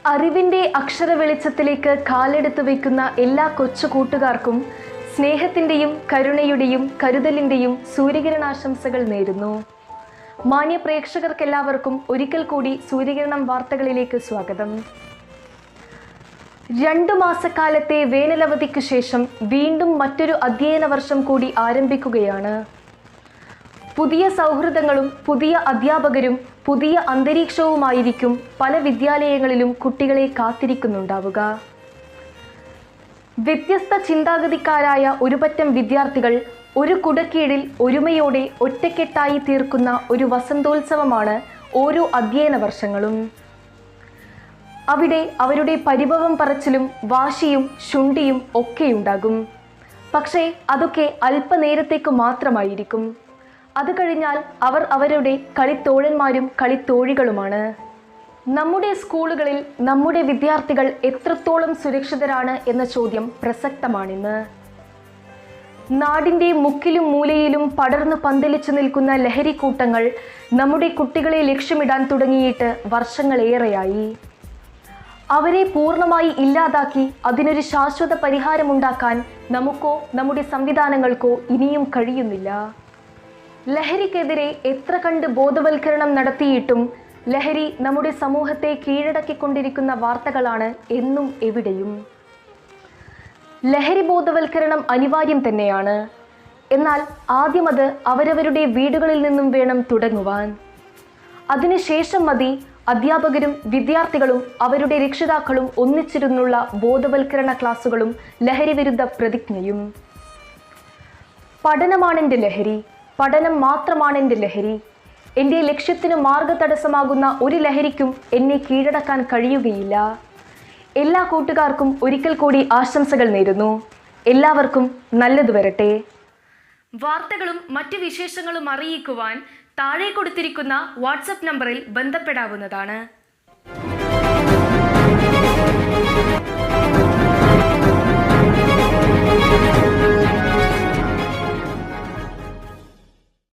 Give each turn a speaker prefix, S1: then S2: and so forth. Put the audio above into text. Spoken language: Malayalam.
S1: അറിവിൻ്റെ അക്ഷര വെളിച്ചത്തിലേക്ക് കാലെടുത്ത് വയ്ക്കുന്ന എല്ലാ കൊച്ചു കൂട്ടുകാർക്കും സ്നേഹത്തിൻ്റെയും കരുണയുടെയും കരുതലിൻ്റെയും സൂര്യകിരണാശംസകൾ നേരുന്നു. മാന്യ പ്രേക്ഷകർക്കെല്ലാവർക്കും ഒരിക്കൽ കൂടി സൂര്യകിരണം വാർത്തകളിലേക്ക് സ്വാഗതം. 2 മാസക്കാലത്തെ വേനലവധിക്ക് ശേഷം വീണ്ടും മറ്റൊരു അധ്യയന വർഷം കൂടി ആരംഭിക്കുകയാണ്. പുതിയ സൗഹൃദങ്ങളും പുതിയ അധ്യാപകരും പുതിയ അന്തരീക്ഷവുമായിരിക്കും പല വിദ്യാലയങ്ങളിലും കുട്ടികളെ കാത്തിരിക്കുന്നുണ്ടാവുക. വ്യത്യസ്ത ചിന്താഗതിക്കാരായ ഒരുപറ്റം വിദ്യാർത്ഥികൾ ഒരു കുടക്കീഴിൽ ഒരുമയോടെ ഒറ്റക്കെട്ടായി തീർക്കുന്ന ഒരു വസന്തോത്സവമാണ് ഓരോ അധ്യയന വർഷങ്ങളും. അവിടെ അവരുടെ പരിഭവം പറച്ചിലും വാശിയും ശുണ്ഠിയും ഒക്കെയുണ്ടാകും. പക്ഷേ അതൊക്കെ അല്പനേരത്തേക്ക് മാത്രമായിരിക്കും. അത് കഴിഞ്ഞാൽ അവർ അവരുടെ കളിത്തോഴന്മാരും കളിത്തോഴികളുമാണ്. നമ്മുടെ സ്കൂളുകളിൽ നമ്മുടെ വിദ്യാർത്ഥികൾ എത്രത്തോളം സുരക്ഷിതരാണ് എന്ന ചോദ്യം പ്രസക്തമാണിന്ന്. നാടിൻ്റെ മുക്കിലും മൂലയിലും പടർന്നു പന്തലിച്ചു നിൽക്കുന്ന ലഹരിക്കൂട്ടങ്ങൾ നമ്മുടെ കുട്ടികളെ ലക്ഷ്യമിടാൻ തുടങ്ങിയിട്ട് വർഷങ്ങളേറെയായി. അവരെ പൂർണ്ണമായി ഇല്ലാതാക്കി അതിനൊരു ശാശ്വത പരിഹാരമുണ്ടാക്കാൻ നമുക്കോ നമ്മുടെ സംവിധാനങ്ങൾക്കോ ഇനിയും കഴിയുന്നില്ല. ലഹരിക്കെതിരെ എത്ര കണ്ട് ബോധവൽക്കരണം നടത്തിയിട്ടും ലഹരി നമ്മുടെ സമൂഹത്തെ കീഴടക്കിക്കൊണ്ടിരിക്കുന്ന വാർത്തകളാണ് എന്നും എവിടെയും. ലഹരി ബോധവൽക്കരണം അനിവാര്യം തന്നെയാണ്. എന്നാൽ ആദ്യം അത് അവരവരുടെ വീടുകളിൽ നിന്നും വേണം തുടങ്ങുവാൻ. അതിനുശേഷം മതി അധ്യാപകരും വിദ്യാർത്ഥികളും അവരുടെ രക്ഷിതാക്കളും ഒന്നിച്ചിരുന്നുള്ള ബോധവൽക്കരണ ക്ലാസുകളും ലഹരി വിരുദ്ധ പ്രതിജ്ഞയും. പഠനമാണെൻ്റെ ലഹരി, പഠനം മാത്രമാണെൻ്റെ ലഹരി. എൻ്റെ ലക്ഷ്യത്തിന് മാർഗതടസ്സമാകുന്ന ഒരു ലഹരിക്കും എന്നെ കീഴടക്കാൻ കഴിയുകയില്ല. എല്ലാ കൂട്ടുകാർക്കും ഒരിക്കൽ കൂടി ആശംസകൾ നേരുന്നു. എല്ലാവർക്കും നല്ലത് വരട്ടെ. വാർത്തകളും മറ്റു വിശേഷങ്ങളും അറിയിക്കുവാൻ താഴെ കൊടുത്തിരിക്കുന്ന വാട്സപ്പ് നമ്പറിൽ ബന്ധപ്പെടാവുന്നതാണ്.